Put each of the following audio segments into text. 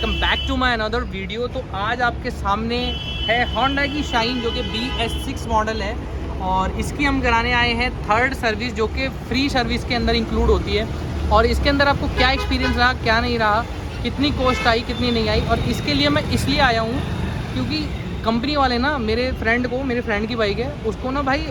Welcome back to my another video. तो आज आपके सामने है होंडा की शाइन जो कि BS6 मॉडल है और इसकी हम कराने आए हैं थर्ड सर्विस जो कि फ्री सर्विस के अंदर इंक्लूड होती है। और इसके अंदर आपको क्या एक्सपीरियंस रहा, क्या नहीं रहा, कितनी कॉस्ट आई, कितनी नहीं आई, और इसके लिए मैं इसलिए आया हूँ क्योंकि कंपनी वाले ना मेरे फ्रेंड की बाइक है, उसको ना भाई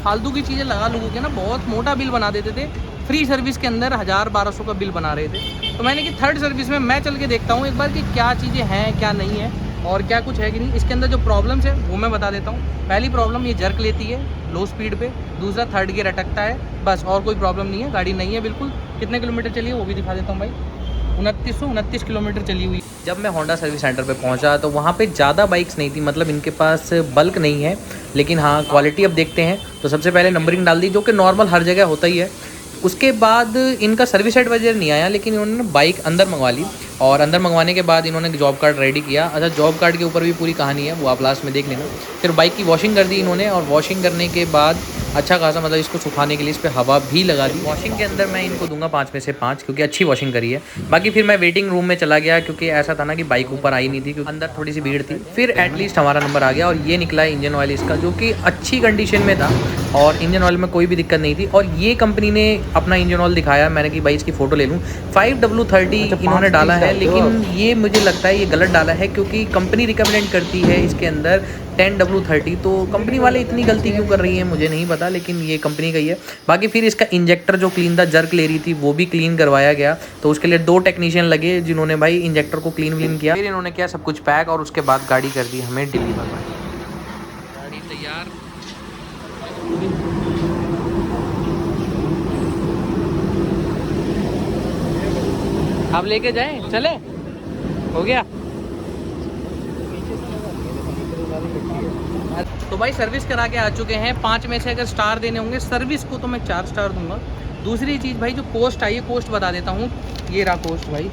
फालतू की चीज़ें लगा लोगों के ना बहुत मोटा बिल बना देते थे। फ्री सर्विस के अंदर 1000-1200 का बिल बना रहे थे। तो मैंने कि थर्ड सर्विस में मैं चल के देखता हूँ एक बार कि क्या चीज़ें हैं, क्या नहीं है और क्या कुछ है कि नहीं। इसके अंदर जो प्रॉब्लम्स है वो मैं बता देता हूँ। पहली प्रॉब्लम ये जर्क लेती है लो स्पीड पे, दूसरा थर्ड गियर अटकता है, बस और कोई प्रॉब्लम नहीं है। गाड़ी नहीं है बिल्कुल। कितने किलोमीटर चली है वो भी दिखा देता हूँ भाई। 2929 किलोमीटर चली हुई। जब मैं होंडा सर्विस सेंटर पे पहुंचा तो वहाँ पे ज़्यादा बाइक्स नहीं थी, मतलब इनके पास बल्क नहीं है, लेकिन हाँ क्वालिटी अब देखते हैं। तो सबसे पहले नंबरिंग डाल दी जो कि नॉर्मल हर जगह होता ही है। उसके बाद इनका सर्विस एडवाइजर नहीं आया, लेकिन इन्होंने बाइक अंदर मंगवा ली और अंदर मंगवाने के बाद इन्होंने जॉब कार्ड रेडी किया। अच्छा, जॉब कार्ड के ऊपर भी पूरी कहानी है, वो आप लास्ट में देख लेना। फिर बाइक की वॉशिंग कर दी इन्होंने और वॉशिंग करने के बाद अच्छा खासा मतलब इसको सुखाने के लिए इस पर हवा भी लगा दी। वॉशिंग के अंदर मैं इनको दूंगा 5 में से 5 क्योंकि अच्छी वॉशिंग करी है। बाकी फिर मैं वेटिंग रूम में चला गया क्योंकि ऐसा था ना कि बाइक ऊपर आई नहीं थी क्योंकि अंदर थोड़ी सी भीड़ थी। फिर एटलीस्ट हमारा नंबर आ गया और ये निकला इंजन ऑयल इसका जो कि अच्छी कंडीशन में था और इंजन ऑयल में कोई भी दिक्कत नहीं थी। और ये कंपनी ने अपना इंजन ऑयल दिखाया, मैंने कि भाई इसकी फ़ोटो ले लूँ। 5W30 इन्होंने डाला है, लेकिन ये मुझे लगता है ये गलत डाला है क्योंकि कंपनी रिकमेंड करती है इसके अंदर 10W30। तो कंपनी वाले इतनी गलती क्यों कर रही है मुझे नहीं पता, लेकिन ये कंपनी का ही है। बाकी फिर इसका इंजेक्टर जो क्लीन था, जर्क ले रही थी, वो भी क्लीन करवाया गया। तो उसके लिए 2 टेक्नीशियन लगे जिन्होंने भाई इंजेक्टर को क्लीन किया। फिर इन्होंने किया सब कुछ पैक और उसके बाद गाड़ी कर दी हमें डिलीवर। गाड़ी तैयार। आप लेके जाएं, चले, हो गया। तो भाई सर्विस करा के आ चुके हैं। 5 में से अगर स्टार देने होंगे सर्विस को तो मैं 4 स्टार दूंगा। दूसरी चीज़ भाई जो कोस्ट आई है, कोस्ट बता देता हूँ। ये रहा कोस्ट भाई,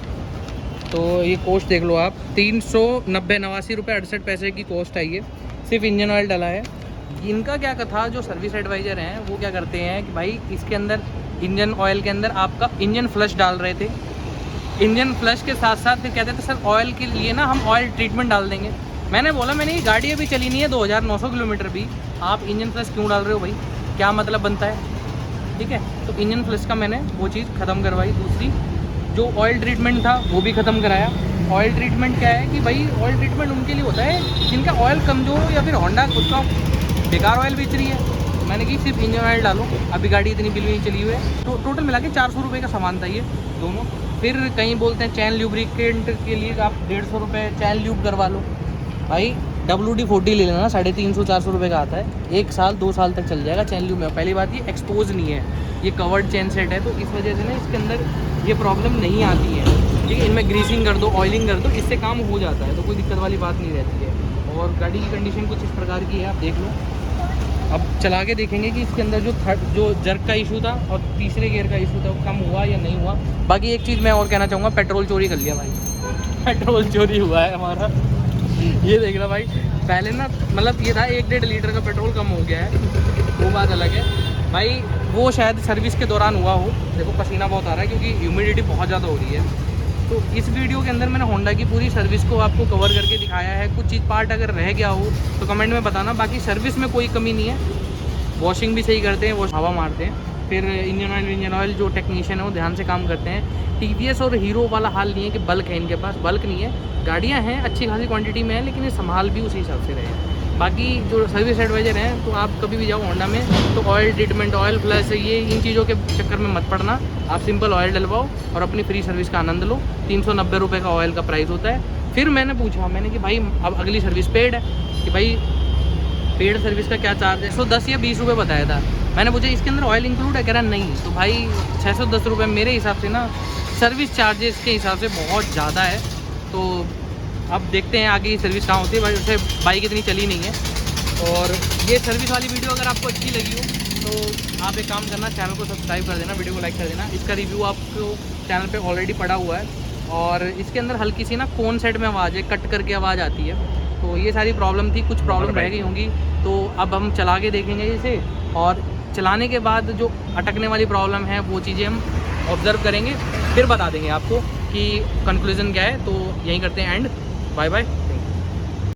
तो ये कोस्ट देख लो आप। 389 रुपये 68 पैसे की कोस्ट आई है। सिर्फ इंजन ऑयल डाला है। इनका क्या था, जो सर्विस एडवाइज़र हैं वो क्या करते हैं कि भाई इसके अंदर इंजन ऑयल के अंदर आपका इंजन फ्लश डाल रहे थे। इंजन फ्लश के साथ साथ फिर कहते थे सर ऑयल के लिए ना हम ऑयल ट्रीटमेंट डाल देंगे। मैंने बोला मैंने ये गाड़ी अभी चली नहीं है 2900 किलोमीटर भी, आप इंजन फ्लश क्यों डाल रहे हो भाई, क्या मतलब बनता है। ठीक है, तो इंजन फ्लश का मैंने वो चीज़ ख़त्म करवाई। दूसरी जो ऑयल ट्रीटमेंट था वो भी ख़त्म कराया। ऑयल ट्रीटमेंट क्या है कि भाई ऑयल ट्रीटमेंट उनके लिए होता है जिनका ऑयल कमज़ोर हो या फिर होंडा खुद का बेकार ऑयल बेच रही है। मैंने कि सिर्फ इंजन ऑयल डालो। अभी गाड़ी इतनी बिल नहीं चली हुई है, तो टोटल मिला के 400 रुपये का सामान था ये दोनों। फिर कहीं बोलते हैं चैन ल्यूब्रिकेंट के लिए आप 150 रुपये चैन ल्यूब करवा लो। भाई WD-40 ले लेना, 350-400 रुपये का आता है। 1 साल 2 साल तक चल जाएगा चैन ल्यूब में। पहली बात ये एक्सपोज नहीं है, ये कवर्ड चैन सेट है, तो इस वजह से ना इसके अंदर ये प्रॉब्लम नहीं आती है। ठीक है, इनमें ग्रीसिंग कर दो, ऑयलिंग कर दो, इससे काम हो जाता है, तो कोई दिक्कत वाली बात नहीं रहती है। और गाड़ी की कंडीशन कुछ इस प्रकार की है, आप देख लो। अब चला के देखेंगे कि इसके अंदर जो जर्क का इशू था और तीसरे गियर का इशू था वो कम हुआ या नहीं हुआ। बाकी एक चीज़ मैं और कहना चाहूँगा, पेट्रोल चोरी कर लिया भाई। पेट्रोल चोरी हुआ है हमारा। ये देख लो भाई, पहले ना मतलब ये था 1-1.5 लीटर का पेट्रोल कम हो गया है, वो बात अलग है भाई। वो शायद सर्विस के दौरान हुआ हो। देखो पसीना बहुत आ रहा है क्योंकि ह्यूमिडिटी बहुत ज़्यादा हो रही है। तो इस वीडियो के अंदर मैंने होंडा की पूरी सर्विस को आपको कवर करके दिखाया है। कुछ चीज़ पार्ट अगर रह गया हो तो कमेंट में बताना। बाकी सर्विस में कोई कमी नहीं है, वॉशिंग भी सही करते हैं, वो हवा मारते हैं। फिर इंजन ऑयल जो टेक्नीशियन है वो ध्यान से काम करते हैं। TVS और हीरो वाला हाल नहीं है कि बल्क है इनके पास, बल्क नहीं है। गाड़ियाँ हैं अच्छी खासी क्वांटिटी में है, लेकिन ये संभाल भी उसी हिसाब से रहे। बाकी जो सर्विस एडवाइज़र हैं, तो आप कभी भी जाओ होंडा में तो ऑयल ट्रीटमेंट, ऑयल प्लस ये इन चीज़ों के चक्कर में मत पड़ना। आप सिंपल ऑयल डलवाओ और अपनी फ्री सर्विस का आनंद लो। 390 रुपये का ऑयल का प्राइस होता है। फिर मैंने पूछा, मैंने कि भाई अब अगली सर्विस पेड है, कि भाई पेड सर्विस का क्या चार्ज है। 110 या 20 रुपये बताया था। मैंने पूछा इसके अंदर ऑयल इंक्लूड है, कह रहा नहीं। तो भाई 610 रुपये मेरे हिसाब से ना सर्विस चार्जेस के हिसाब से बहुत ज़्यादा है। तो अब देखते हैं आगे सर्विस कहाँ होती है भाई। उससे बाइक इतनी चली नहीं है। और ये सर्विस वाली वीडियो अगर आपको अच्छी लगी हो तो आप एक काम करना, चैनल को सब्सक्राइब कर देना, वीडियो को लाइक कर देना। इसका रिव्यू आपको चैनल पे ऑलरेडी पड़ा हुआ है। और इसके अंदर हल्की सी ना कोन सेट में आवाज़ है, कट करके आवाज़ आती है। तो ये सारी प्रॉब्लम थी, कुछ प्रॉब्लम रह गई होंगी। तो अब हम चला के देखेंगे इसे, और चलाने के बाद जो अटकने वाली प्रॉब्लम है वो चीज़ें हम ऑब्ज़र्व करेंगे, फिर बता देंगे आपको कि कंक्लूजन क्या है, तो यहीं करते हैं एंड। Bye bye.